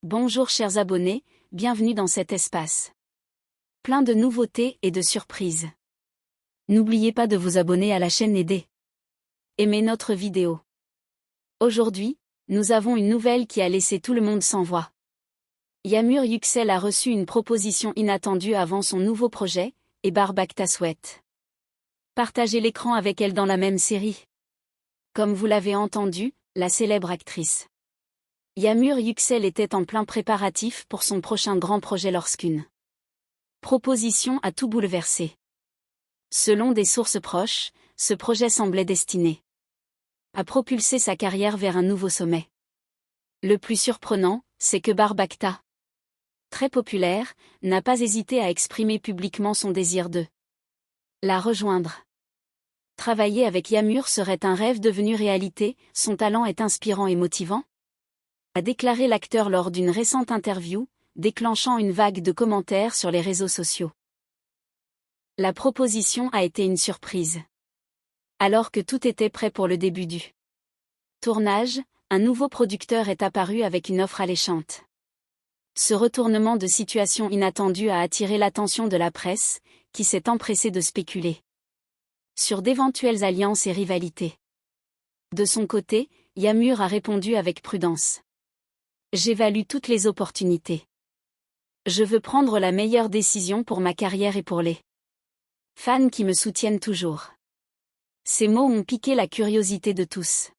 Bonjour chers abonnés, bienvenue dans cet espace. Plein de nouveautés et de surprises. N'oubliez pas de vous abonner à la chaîne et aimer notre vidéo. Aujourd'hui, nous avons une nouvelle qui a laissé tout le monde sans voix. Yamur Yüksel a reçu une proposition inattendue avant son nouveau projet, et Barbakta souhaite partager l'écran avec elle dans la même série. Comme vous l'avez entendu, la célèbre actrice Yamur Yüksel était en plein préparatif pour son prochain grand projet lorsqu'une proposition a tout bouleversé. Selon des sources proches, ce projet semblait destiné à propulser sa carrière vers un nouveau sommet. Le plus surprenant, c'est que Barbakta, très populaire, n'a pas hésité à exprimer publiquement son désir de la rejoindre. Travailler avec Yamur serait un rêve devenu réalité, son talent est inspirant et motivant, a déclaré l'acteur lors d'une récente interview, déclenchant une vague de commentaires sur les réseaux sociaux. La proposition a été une surprise. Alors que tout était prêt pour le début du tournage, un nouveau producteur est apparu avec une offre alléchante. Ce retournement de situation inattendu a attiré l'attention de la presse, qui s'est empressée de spéculer sur d'éventuelles alliances et rivalités. De son côté, Yamur a répondu avec prudence. J'évalue toutes les opportunités. Je veux prendre la meilleure décision pour ma carrière et pour les fans qui me soutiennent toujours. Ces mots ont piqué la curiosité de tous.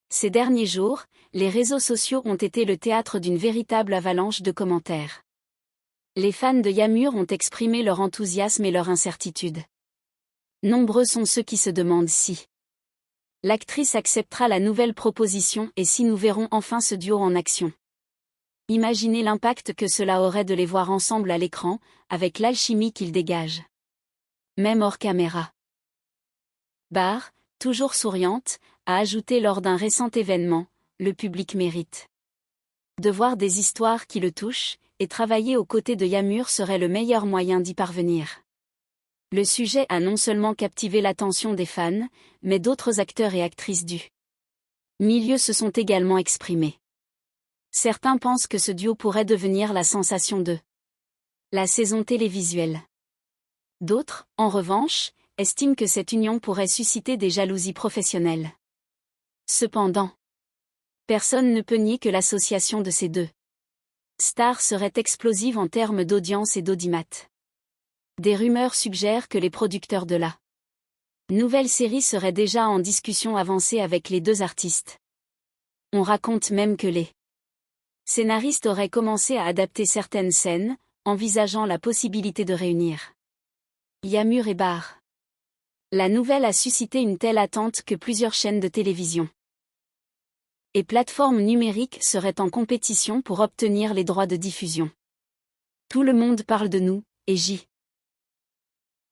Ces derniers jours, les réseaux sociaux ont été le théâtre d'une véritable avalanche de commentaires. Les fans de Yamur ont exprimé leur enthousiasme et leur incertitude. Nombreux sont ceux qui se demandent si l'actrice acceptera la nouvelle proposition et si nous verrons enfin ce duo en action. Imaginez l'impact que cela aurait de les voir ensemble à l'écran, avec l'alchimie qu'ils dégagent. Même hors caméra. Bar, toujours souriante, a ajouté lors d'un récent événement, le public mérite de voir des histoires qui le touchent, et travailler aux côtés de Yamur serait le meilleur moyen d'y parvenir. Le sujet a non seulement captivé l'attention des fans, mais d'autres acteurs et actrices du milieu se sont également exprimés. Certains pensent que ce duo pourrait devenir la sensation de la saison télévisuelle. D'autres, en revanche, estiment que cette union pourrait susciter des jalousies professionnelles. Cependant, personne ne peut nier que l'association de ces deux stars serait explosive en termes d'audience et d'audimat. Des rumeurs suggèrent que les producteurs de la nouvelle série seraient déjà en discussion avancée avec les deux artistes. On raconte même que les scénaristes auraient commencé à adapter certaines scènes, envisageant la possibilité de réunir Yamur et Bar. La nouvelle a suscité une telle attente que plusieurs chaînes de télévision et plateformes numériques seraient en compétition pour obtenir les droits de diffusion. Tout le monde parle de nous, et